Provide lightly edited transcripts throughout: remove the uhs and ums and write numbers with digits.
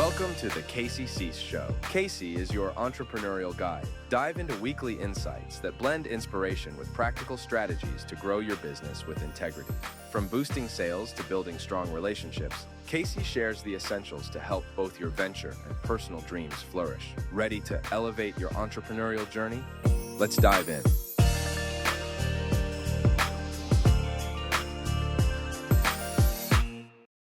Welcome to the Casey Cease Show. Casey is your entrepreneurial guide. Dive into weekly insights that blend inspiration with practical strategies to grow your business with integrity. From boosting sales to building strong relationships, Casey shares the essentials to help both your venture and personal dreams flourish. Ready to elevate your entrepreneurial journey? Let's dive in.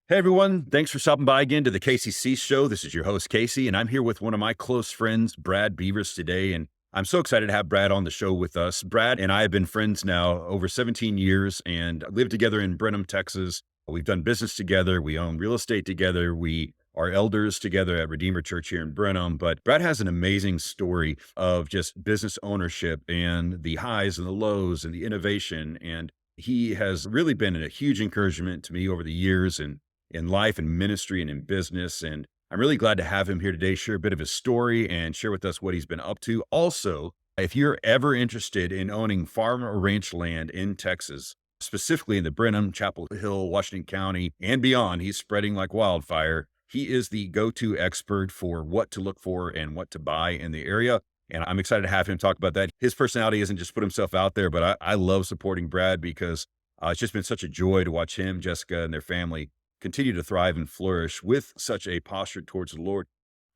Hey everyone, thanks for stopping by again to the Casey Cease Show. This is your host, Casey, and I'm here with one of my close friends, Brad Bevers, today. And I'm so excited to have Brad on the show with us. Brad and I have been friends now over 17 years and live together in Brenham, Texas. We've done business together. We own real estate together. We are elders together at Redeemer Church here in Brenham. But Brad has an amazing story of just business ownership and the highs and the lows and the innovation. And he has really been a huge encouragement to me over the years and in life and ministry and in business. And I'm really glad to have him here today, share a bit of his story and share with us what he's been up to. Also, if you're ever interested in owning farm or ranch land in Texas, specifically in the Brenham, Chapel Hill, Washington County, and beyond, he's spreading like wildfire. He is the go-to expert for what to look for and what to buy in the area. And I'm excited to have him talk about that. His personality isn't just put himself out there, but I love supporting Brad because it's just been such a joy to watch him, Jessica, and their family continue to thrive and flourish with such a posture towards the Lord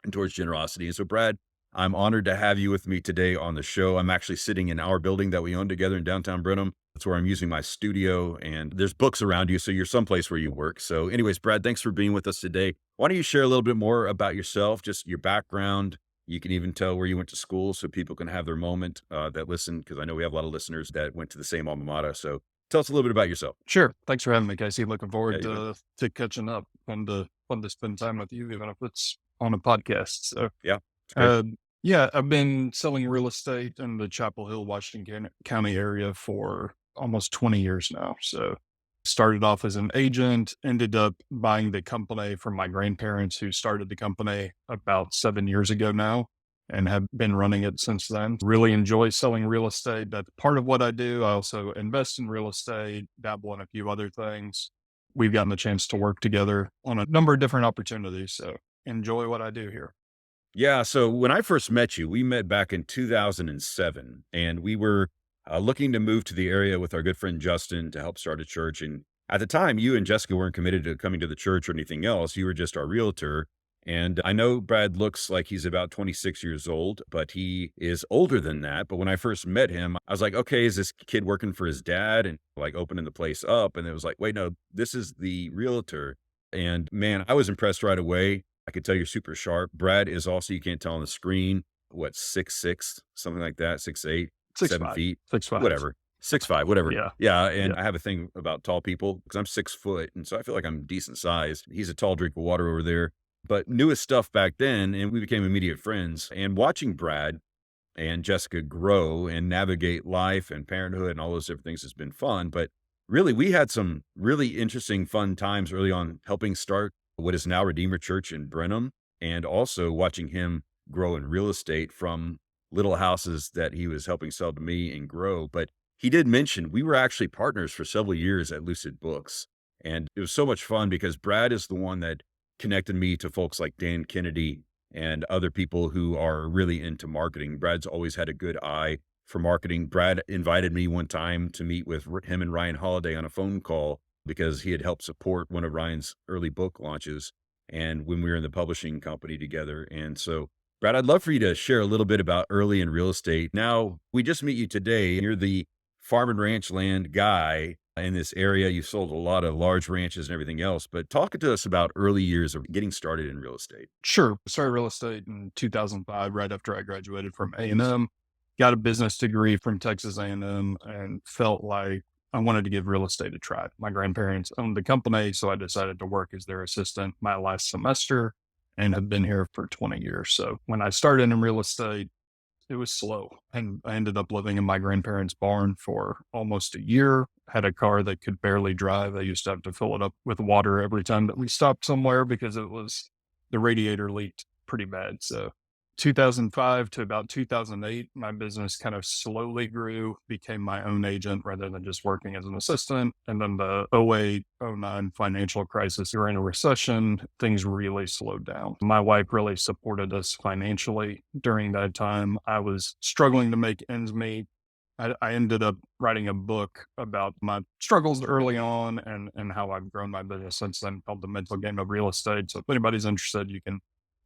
and towards generosity. And so, Brad, I'm honored to have you with me today on the show. I'm actually sitting in our building that we own together in downtown Brenham. That's where I'm using my studio, and there's books around you, so you're someplace where you work. So anyways, Brad, thanks for being with us today. Why don't you share a little bit more about yourself, just your background? You can even tell where you went to school so people can have their moment that listen, because I know we have a lot of listeners that went to the same alma mater. So tell us a little bit about yourself. Sure. Thanks for having me, Casey. Looking forward to catching up. Fun to spend time with you, even if it's on a podcast. So Yeah, I've been selling real estate in the Chapel Hill, Washington County area for almost 20 years now. So started off as an agent, ended up buying the company from my grandparents who started the company about 7 years ago now, and have been running it since then. Really enjoy selling real estate. That's part of what I do. I also invest in real estate, dabble in a few other things. We've gotten the chance to work together on a number of different opportunities. So enjoy what I do here. Yeah. So when I first met you, we met back in 2007, and we were looking to move to the area with our good friend Justin to help start a church. And at the time, you and Jessica weren't committed to coming to the church or anything else. You were just our realtor. And I know Brad looks like he's about 26 years old, but he is older than that. But when I first met him, I was like, okay, is this kid working for his dad and like opening the place up? And it was like, wait, no, this is the realtor. And man, I was impressed right away. I could tell you're super sharp. Brad is also, you can't tell on the screen, what, 6'6", something like that, 6'8", 7 feet, 6'5", whatever. 6'5", whatever. Yeah. Yeah. And Yeah. I have a thing about tall people because I'm 6 foot. And so I feel like I'm decent sized. He's a tall drink of water over there, but knew his stuff back then. And we became immediate friends. And watching Brad and Jessica grow and navigate life and parenthood and all those different things has been fun. But really, we had some really interesting, fun times early on helping start what is now Redeemer Church in Brenham, and also watching him grow in real estate from little houses that he was helping sell to me and grow. But he did mention we were actually partners for several years at Lucid Books. And it was so much fun because Brad is the one that connected me to folks like Dan Kennedy and other people who are really into marketing. Brad's always had a good eye for marketing. Brad invited me one time to meet with him and Ryan Holiday on a phone call because he had helped support one of Ryan's early book launches and when we were in the publishing company together. And so, Brad, I'd love for you to share a little bit about early in real estate. Now, we just meet you today. You're the farm and ranch land guy in this area. You've sold a lot of large ranches and everything else, but talk to us about early years of getting started in real estate. Sure. Started real estate in 2005, right after I graduated from A&M. Got a business degree from Texas A&M and felt like I wanted to give real estate a try. My grandparents owned the company, so I decided to work as their assistant my last semester and have been here for 20 years. So when I started in real estate, it was slow. And I ended up living in my grandparents' barn for almost a year, had a car that could barely drive. I used to have to fill it up with water every time that we stopped somewhere because the radiator leaked pretty bad. So 2005 to about 2008, my business kind of slowly grew, became my own agent rather than just working as an assistant. And then the 08, 09 financial crisis, we were in a recession, things really slowed down. My wife really supported us financially during that time. I was struggling to make ends meet. I ended up writing a book about my struggles early on and how I've grown my business since then, called The Mental Game of Real Estate. So if anybody's interested, you can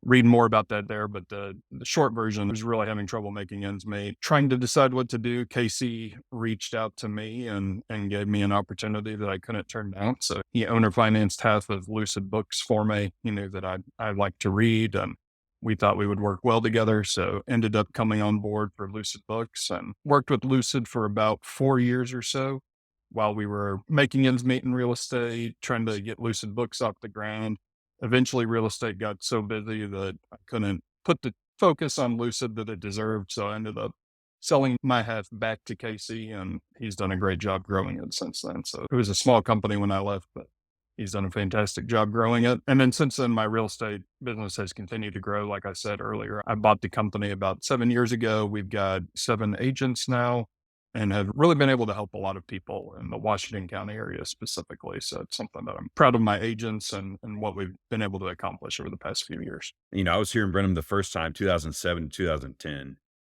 read more about that there. But the short version was really having trouble making ends meet, trying to decide what to do. Casey reached out to me and gave me an opportunity that I couldn't turn down. So he owner financed half of Lucid Books for me. He knew that I like to read, and we thought we would work well together. So ended up coming on board for Lucid Books and worked with Lucid for about 4 years or so while we were making ends meet in real estate, trying to get Lucid Books off the ground. Eventually, real estate got so busy that I couldn't put the focus on Lucid that it deserved. So I ended up selling my half back to Casey, and he's done a great job growing it since then. So it was a small company when I left, but he's done a fantastic job growing it. And then since then, my real estate business has continued to grow. Like I said earlier, I bought the company about 7 years ago. We've got 7 agents now and have really been able to help a lot of people in the Washington County area specifically. So it's something that I'm proud of my agents and what we've been able to accomplish over the past few years. I was here in Brenham the first time, 2007 to 2010.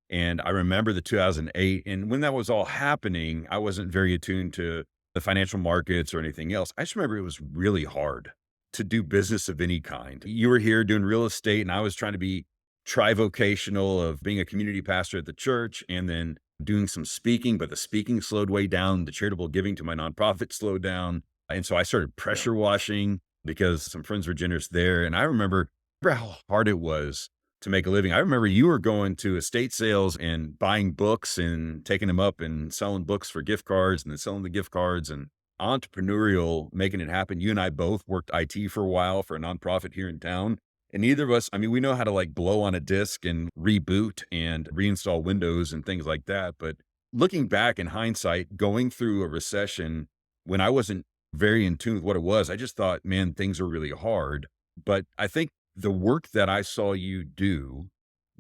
And I remember the 2008. And when that was all happening, I wasn't very attuned to the financial markets or anything else. I just remember it was really hard to do business of any kind. You were here doing real estate, and I was trying to be trivocational of being a community pastor at the church and then doing some speaking, but the speaking slowed way down. The charitable giving to my nonprofit slowed down. And so I started pressure washing because some friends were generous there. And I remember how hard it was to make a living. I remember you were going to estate sales and buying books and taking them up and selling books for gift cards and then selling the gift cards and entrepreneurial, making it happen. You and I both worked IT for a while for a nonprofit here in town. And neither of us, we know how to like blow on a disk and reboot and reinstall Windows and things like that. But looking back in hindsight, going through a recession when I wasn't very in tune with what it was, I just thought, man, things are really hard. But I think the work that I saw you do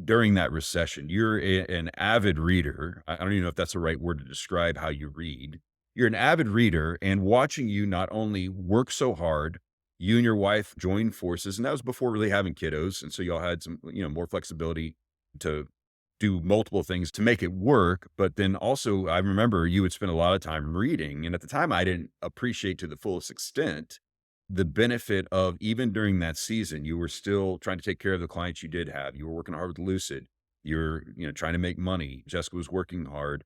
during that recession, you're an avid reader. I don't even know if that's the right word to describe how you read. You're an avid reader, and watching you not only work so hard, you and your wife joined forces, and that was before really having kiddos. And so y'all had some, more flexibility to do multiple things to make it work. But then also, I remember you would spend a lot of time reading. And at the time, I didn't appreciate to the fullest extent the benefit of, even during that season, you were still trying to take care of the clients you did have. You were working hard with Lucid. You're, trying to make money. Jessica was working hard,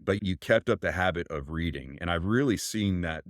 but you kept up the habit of reading. And I've really seen that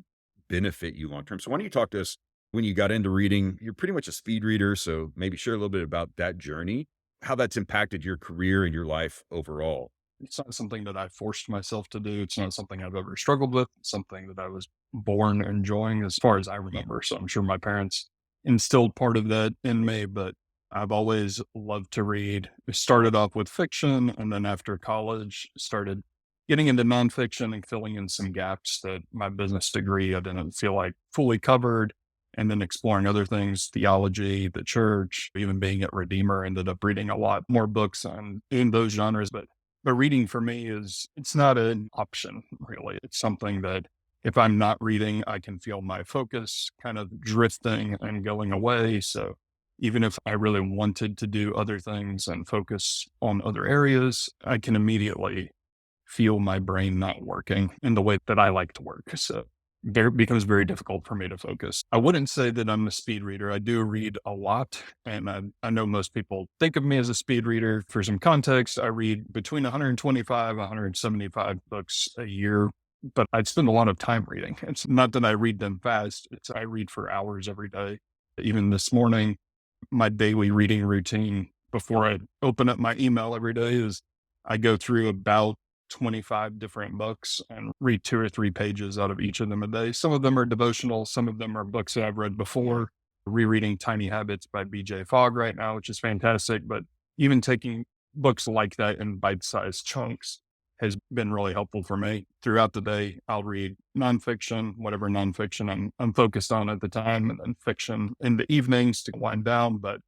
benefit you long term. So why don't you talk to us when you got into reading? You're pretty much a speed reader. So maybe share a little bit about that journey, how that's impacted your career and your life overall. It's not something that I forced myself to do. It's not something I've ever struggled with. It's something that I was born enjoying as far as I remember. So I'm sure my parents instilled part of that in me, but I've always loved to read. It started off with fiction, and then after college, started getting into nonfiction and filling in some gaps that my business degree I didn't feel like fully covered. And then exploring other things, theology, the church, even being at Redeemer, ended up reading a lot more books in those genres. But reading for me it's not an option, really. It's something that if I'm not reading, I can feel my focus kind of drifting and going away. So even if I really wanted to do other things and focus on other areas, I can immediately feel my brain not working in the way that I like to work. So it becomes very difficult for me to focus. I wouldn't say that I'm a speed reader. I do read a lot, and I know most people think of me as a speed reader. For some context, I read between 125, 175 books a year, but I spend a lot of time reading. It's not that I read them fast. I read for hours every day. Even this morning, my daily reading routine before I open up my email every day is I go through about 25 different books and read 2 or 3 pages out of each of them a day. Some of them are devotional. Some of them are books that I've read before. Rereading Tiny Habits by BJ Fogg right now, which is fantastic. But even taking books like that in bite-sized chunks has been really helpful for me. Throughout the day, I'll read nonfiction, whatever nonfiction I'm focused on at the time, and then fiction in the evenings to wind down. But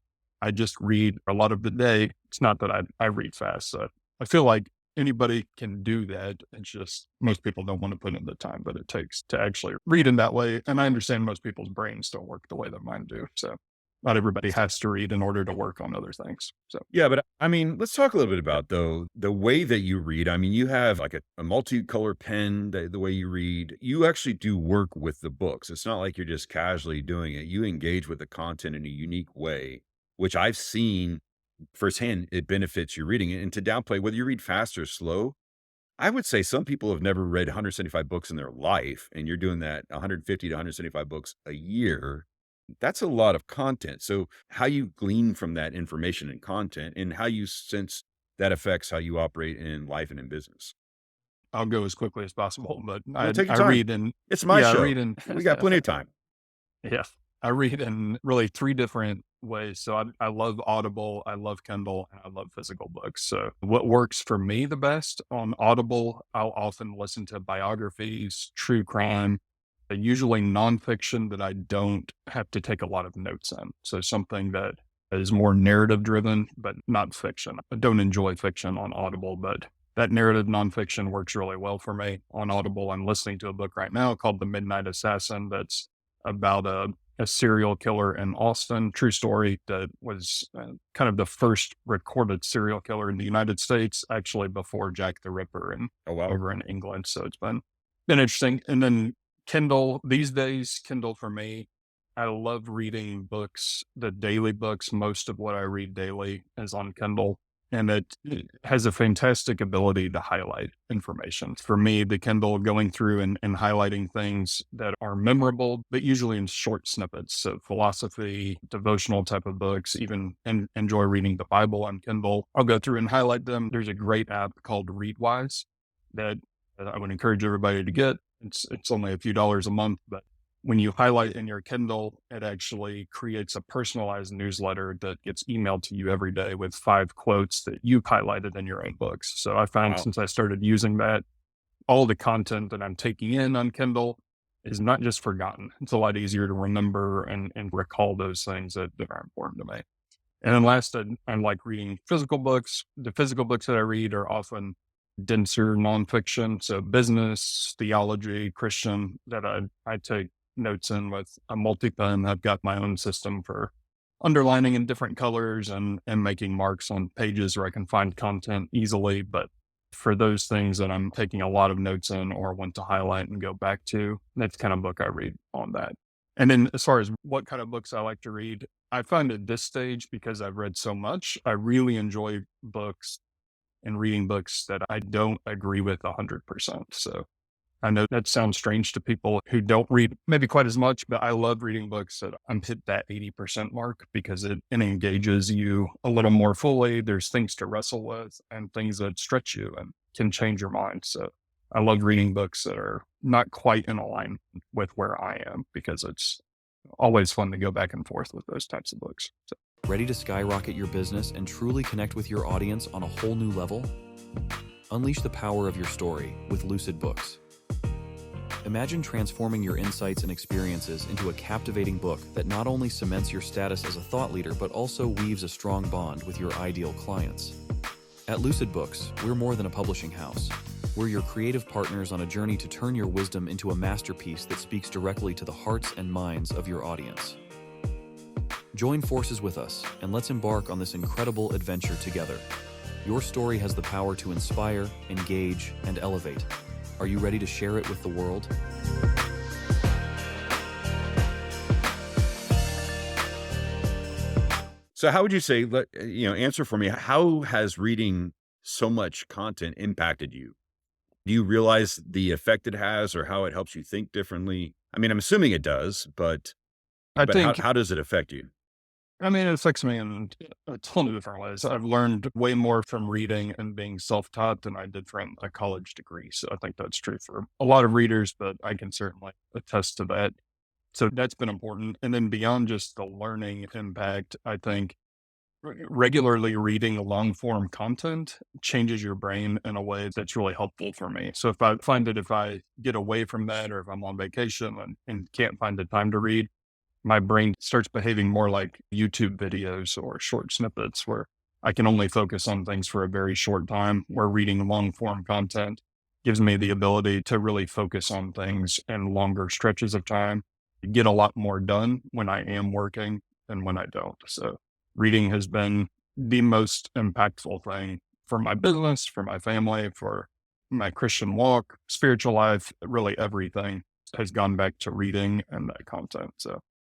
I just read a lot of the day. It's not that I read fast. So I feel like anybody can do that. It's just most people don't want to put in the time that it takes to actually read in that way. And I understand most people's brains don't work the way that mine do. So not everybody has to read in order to work on other things. So Yeah, but I mean, let's talk a little bit about though the way that you read. I mean, you have like a multicolor pen, the way you read. You actually do work with the books. It's not like you're just casually doing it. You engage with the content in a unique way, which I've seen firsthand. It benefits your reading. And to downplay whether you read fast or slow, I would say some people have never read 175 books in their life, and you're doing that 150 to 175 books a year. That's a lot of content. So how you glean from that information and content and how you sense that affects how you operate in life and in business. I'll go as quickly as possible, but No, take your I time. read in, It's my yeah, I show. read in, We got plenty of time. yeah, I read in really three different ways. So I love Audible, I love Kindle, and I love physical books. So what works for me the best on Audible, I'll often listen to biographies, true crime, usually nonfiction that I don't have to take a lot of notes in. So something that is more narrative driven, but not fiction. I don't enjoy fiction on Audible, but that narrative nonfiction works really well for me on Audible. I'm listening to a book right now called The Midnight Assassin that's about a serial killer in Austin, true story that was kind of the first recorded serial killer in the United States, actually before Jack the Ripper and Oh, wow. over in England. So it's been interesting. And then Kindle, these days, Kindle for me, I love reading books, the daily books. Most of what I read daily is on Kindle. And it has a fantastic ability to highlight information. For me, the Kindle going through and highlighting things that are memorable, but usually in short snippets. So philosophy, devotional type of books, even enjoy reading the Bible on Kindle. I'll go through and highlight them. There's a great app called Readwise that I would encourage everybody to get. It's only a few dollars a month, but when you highlight in your Kindle, it actually creates a personalized newsletter that gets emailed to you every day with 5 quotes that you've highlighted in your own books. So I found Wow. since I started using that, all the content that I'm taking in on Kindle is not just forgotten. It's a lot easier to remember and recall those things that are important to me. And then last, I like reading physical books. The physical books that I read are often denser nonfiction. So business, theology, Christian, that I take notes in with a multi-pen. I've got my own system for underlining in different colors and making marks on pages where I can find content easily. But for those things that I'm taking a lot of notes in or want to highlight and go back to, that's the kind of book I read on that. And then as far as what kind of books I like to read, I find at this stage, because I've read so much, I really enjoy books and reading books that I don't agree with 100%. So I know that sounds strange to people who don't read maybe quite as much, but I love reading books that I'm hit that 80% mark because it engages you a little more fully. There's things to wrestle with and things that stretch you and can change your mind. So I love reading books that are not quite in line with where I am because it's always fun to go back and forth with those types of books. So. Ready to skyrocket your business and truly connect with your audience on a whole new level? Unleash the power of your story with Lucid Books. Imagine transforming your insights and experiences into a captivating book that not only cements your status as a thought leader, but also weaves a strong bond with your ideal clients. At Lucid Books, we're more than a publishing house. We're your creative partners on a journey to turn your wisdom into a masterpiece that speaks directly to the hearts and minds of your audience. Join forces with us, and let's embark on this incredible adventure together. Your story has the power to inspire, engage, and elevate. Are you ready to share it with the world? So how would you say, answer for me, how has reading so much content impacted you? Do you realize the effect it has or how it helps you think differently? I mean, I'm assuming it does, but I think how does it affect you? I mean, it affects me in a ton of different ways. I've learned way more from reading and being self-taught than I did from a college degree. So I think that's true for a lot of readers, but I can certainly attest to that. So that's been important. And then beyond just the learning impact, I think regularly reading long form content changes your brain in a way that's really helpful for me. So if I find that if I get away from that or if I'm on vacation and can't find the time to read, my brain starts behaving more like YouTube videos or short snippets where I can only focus on things for a very short time, where reading long form content gives me the ability to really focus on things in longer stretches of time, get a lot more done when I am working than when I don't. So reading has been the most impactful thing for my business, for my family, for my Christian walk, spiritual life, really everything has gone back to reading and that content.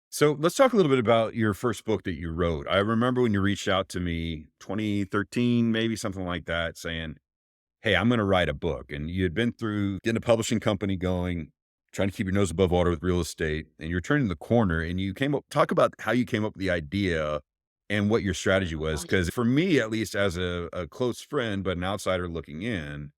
So let's talk a little bit about your first book that you wrote. I remember when you reached out to me, 2013, maybe something like that, saying, hey, I'm going to write a book. And you had been through getting a publishing company going, trying to keep your nose above water with real estate, and you're turning the corner, and you came up, talk about how you came up with the idea and what your strategy was. Because for me, at least as a close friend, but an outsider looking in,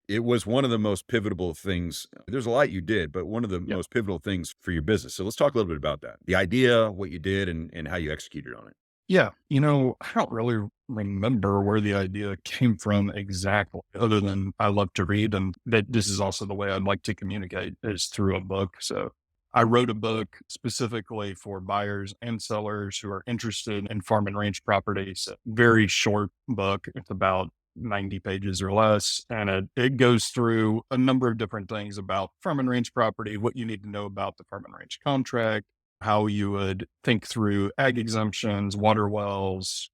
it was one of the most pivotal things. There's a lot you did, but one of the Yep. most pivotal things for your business. So let's talk a little bit about that. The idea, what you did, and how you executed on it. Yeah. I don't really remember where the idea came from exactly, other than I love to read and that this is also the way I'd like to communicate is through a book. So I wrote a book specifically for buyers and sellers who are interested in farm and ranch properties. A very short book. It's about 90 pages or less. And it goes through a number of different things about farm and ranch property, what you need to know about the farm and ranch contract, how you would think through ag exemptions, water wells,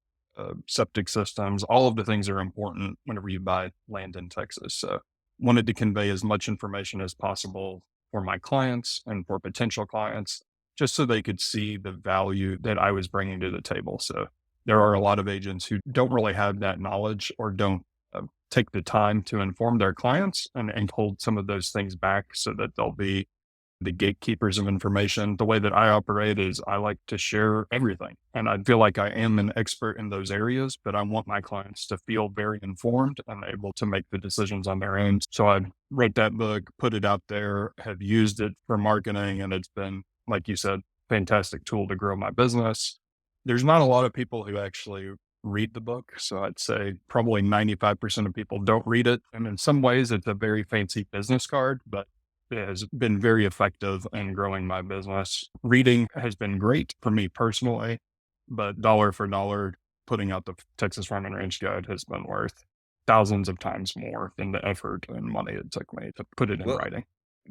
septic systems. All of the things are important whenever you buy land in Texas. So wanted to convey as much information as possible for my clients and for potential clients, just so they could see the value that I was bringing to the table. So there are a lot of agents who don't really have that knowledge or don't take the time to inform their clients and hold some of those things back so that they'll be the gatekeepers of information. The way that I operate is I like to share everything. And I feel like I am an expert in those areas, but I want my clients to feel very informed and able to make the decisions on their own. So I wrote that book, put it out there, have used it for marketing, and it's been, like you said, fantastic tool to grow my business. There's not a lot of people who actually read the book. So I'd say probably 95% of people don't read it. And in some ways, it's a very fancy business card, but it has been very effective in growing my business. Reading has been great for me personally, but dollar for dollar, putting out the Texas Farm and Ranch Guide has been worth thousands of times more than the effort and money it took me to put it in Well, writing.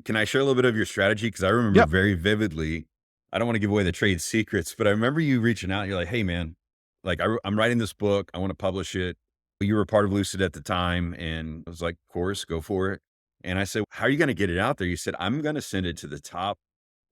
can I share a little bit of your strategy? Because I remember Yep. very vividly. I don't want to give away the trade secrets, but I remember you reaching out. You're like, hey, man, like I'm writing this book. I want to publish it. You were part of Lucid at the time. And I was like, of course, go for it. And I said, how are you going to get it out there? You said, I'm going to send it to the top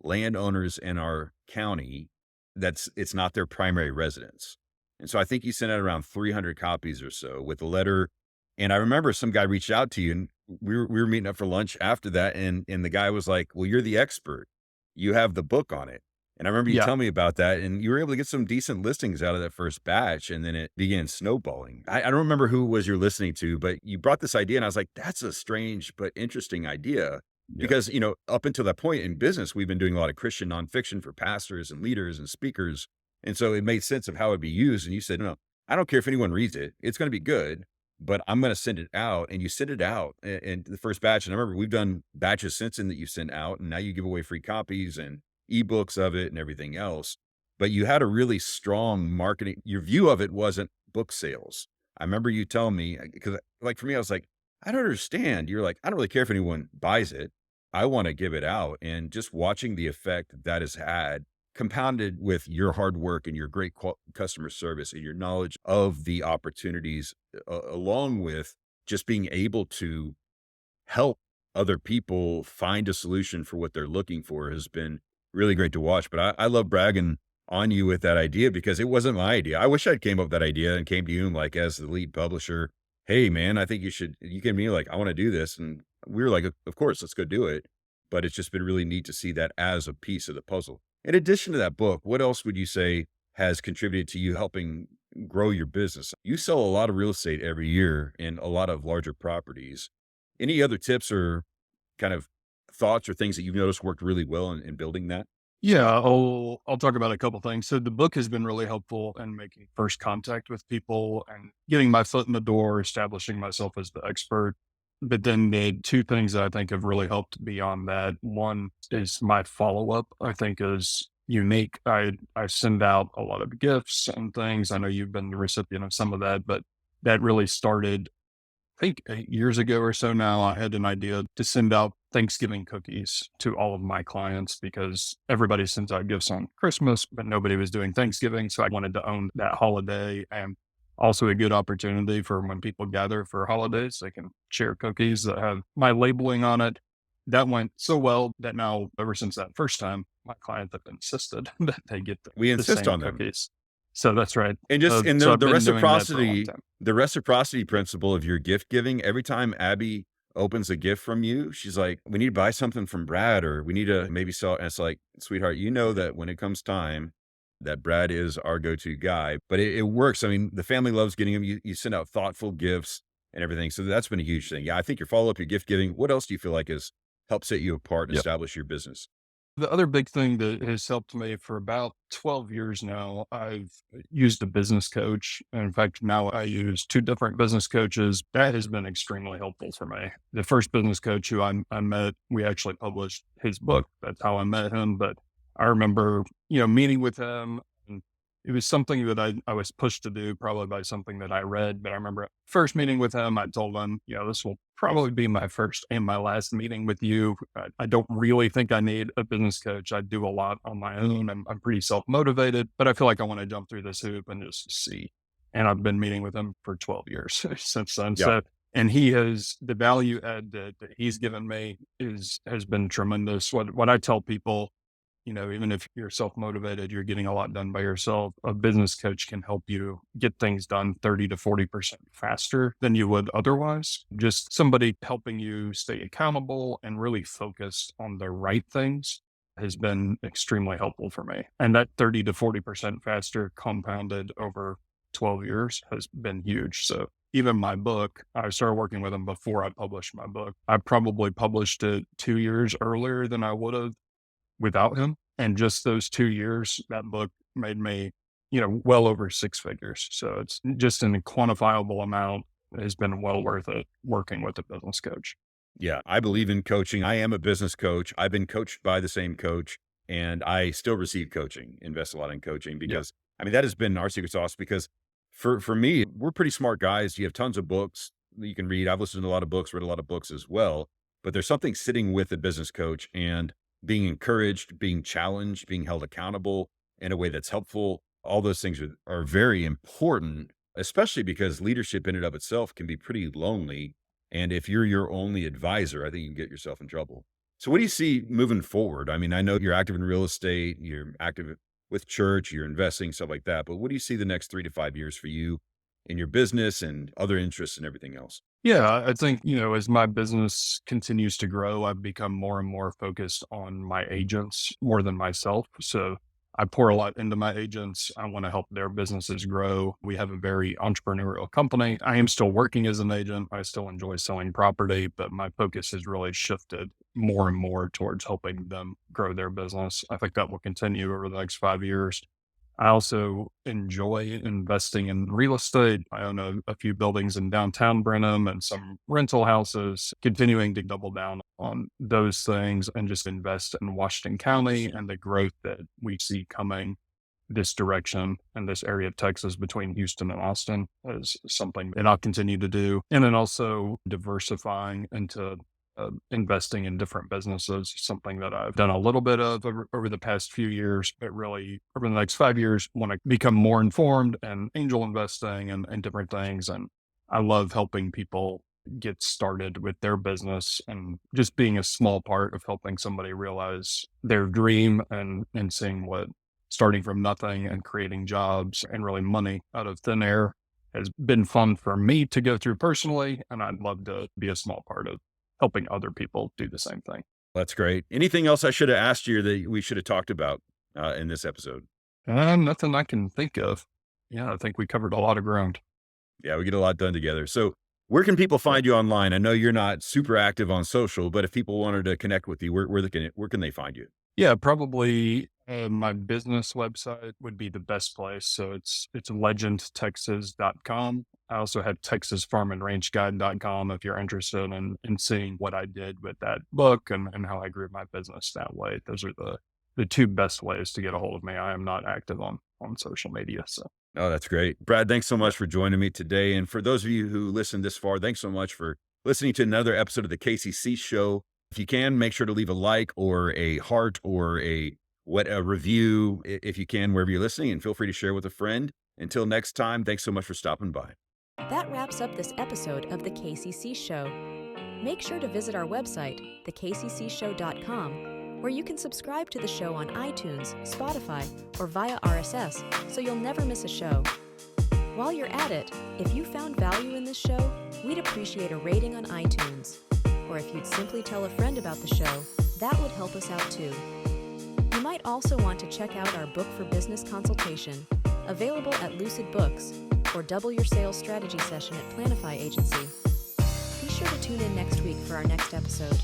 landowners in our county. It's not their primary residence. And so I think you sent out around 300 copies or so with a letter. And I remember some guy reached out to you, and we were meeting up for lunch after that. And the guy was like, well, you're the expert. You have the book on it. And I remember you Yeah. telling me about that, and you were able to get some decent listings out of that first batch, and then it began snowballing. I don't remember who it was you're listening to, but you brought this idea, and I was like, that's a strange but interesting idea. Yeah. Because, up until that point in business, we've been doing a lot of Christian nonfiction for pastors and leaders and speakers. And so it made sense of how it'd be used. And you said, no, I don't care if anyone reads it. It's going to be good, but I'm going to send it out. And you send it out in the first batch. And I remember we've done batches since then that you sent out, and now you give away free copies and ebooks of it and everything else. But you had a really strong marketing. Your view of it wasn't book sales. I remember you telling me, because like for me, I was like, I don't understand. You're like, I don't really care if anyone buys it. I want to give it out. And just watching the effect that has had, compounded with your hard work and your great customer service and your knowledge of the opportunities, along with just being able to help other people find a solution for what they're looking for, has been really great to watch. But I love bragging on you with that idea, because it wasn't my idea. I wish I'd came up with that idea and came to you like as the lead publisher. Hey man, I think you came to me like, I want to do this. And we were like, of course, let's go do it. But it's just been really neat to see that as a piece of the puzzle. In addition to that book, what else would you say has contributed to you helping grow your business? You sell a lot of real estate every year in a lot of larger properties. Any other tips or kind of thoughts or things that you've noticed worked really well in building that? Yeah, I'll talk about a couple things. So the book has been really helpful in making first contact with people and getting my foot in the door, establishing myself as the expert. But then the two things that I think have really helped beyond that. One is my follow up, I think is unique. I send out a lot of gifts and things. I know you've been the recipient of some of that, but that really started, I think 8 years ago or so now. I had an idea to send out Thanksgiving cookies to all of my clients because everybody sends out gifts on Christmas, but nobody was doing Thanksgiving. So I wanted to own that holiday, and also a good opportunity for when people gather for holidays, they can share cookies that have my labeling on it. That went so well that now, ever since that first time, my clients have insisted that they get We the insist same on them. cookies. So that's right. And just in So the, I've the been doing that for a long reciprocity, time. the reciprocity principle of your gift giving, every time Abby opens a gift from you, she's like, we need to buy something from Brad, or we need to maybe sell. And it's like, sweetheart, you know that when it comes time, that Brad is our go-to guy, but it works. I mean, the family loves getting them. You send out thoughtful gifts and everything. So that's been a huge thing. Yeah. I think your follow-up, your gift giving, what else do you feel like has helped set you apart and Yep. establish your business? The other big thing that has helped me for about 12 years now, I've used a business coach. In fact, now I use two different business coaches. That has been extremely helpful for me. The first business coach who I met, we actually published his book. That's how I met him. But I remember, meeting with him. And it was something that I was pushed to do, probably by something that I read. But I remember first meeting with him, I told him, this will probably be my first and my last meeting with you. I don't really think I need a business coach. I do a lot on my own. I'm pretty self-motivated, but I feel like I want to jump through this hoop and just see. And I've been meeting with him for 12 years since then. Yeah. So, and he has, the value add that he's given me has been tremendous. What I tell people, even if you're self-motivated, you're getting a lot done by yourself. A business coach can help you get things done 30 to 40% faster than you would otherwise. Just somebody helping you stay accountable and really focused on the right things has been extremely helpful for me. And that 30 to 40% faster compounded over 12 years has been huge. So even my book, I started working with him before I published my book. I probably published it 2 years earlier than I would have without him. And just those 2 years, that book made me, well over six figures. So it's just an quantifiable amount. It has been well worth it working with a business coach. Yeah, I believe in coaching. I am a business coach. I've been coached by the same coach, and I still receive coaching, invest a lot in coaching because, I mean, that has been our secret sauce because for me, we're pretty smart guys. You have tons of books that you can read. I've listened to a lot of books, read a lot of books as well, but there's something sitting with a business coach and being encouraged, being challenged, being held accountable in a way that's helpful. All those things are very important, especially because leadership in and of itself can be pretty lonely. And if you're your only advisor, I think you can get yourself in trouble. So what do you see moving forward? I mean, I know you're active in real estate, you're active with church, you're investing, stuff like that. But what do you see the next 3 to 5 years for you in your business and other interests and everything else? Yeah, I think, as my business continues to grow, I've become more and more focused on my agents more than myself. So I pour a lot into my agents. I want to help their businesses grow. We have a very entrepreneurial company. I am still working as an agent. I still enjoy selling property, but my focus has really shifted more and more towards helping them grow their business. I think that will continue over the next 5 years. I also enjoy investing in real estate. I own a few buildings in downtown Brenham and some rental houses, continuing to double down on those things and just invest in Washington County and the growth that we see coming this direction and this area of Texas between Houston and Austin is something that I'll continue to do. And then also diversifying into investing in different businesses, something that I've done a little bit of over the past few years, but really over the next 5 years, want to become more informed and angel investing and different things. And I love helping people get started with their business and just being a small part of helping somebody realize their dream and seeing what starting from nothing and creating jobs and really money out of thin air has been fun for me to go through personally. And I'd love to be a small part of helping other people do the same thing. That's great. Anything else I should have asked you that we should have talked about in this episode? Nothing I can think of. Yeah, I think we covered a lot of ground. Yeah, we get a lot done together. So where can people find you online? I know you're not super active on social, but if people wanted to connect with you, where can they find you? Yeah, probably my business website would be the best place. So it's legendtexas.com. I also have texasfarmandranchguide.com if you're interested in seeing what I did with that book and how I grew my business that way. Those are the the two best ways to get a hold of me. I am not active on social media. So Oh, that's great. Brad, thanks so much for joining me today. And for those of you who listened this far, thanks so much for listening to another episode of the KCC Show. If you can, make sure to leave a like or a heart or a review if you can, wherever you're listening, and feel free to share with a friend. Until next time, thanks so much for stopping by. That wraps up this episode of The KCC Show. Make sure to visit our website, thekccshow.com, where you can subscribe to the show on iTunes, Spotify, or via RSS, so you'll never miss a show. While you're at it, if you found value in this show, we'd appreciate a rating on iTunes. Or if you'd simply tell a friend about the show, that would help us out too. You might also want to check out our book for business consultation, available at Lucid Books, or double your sales strategy session at Planify Agency. Be sure to tune in next week for our next episode.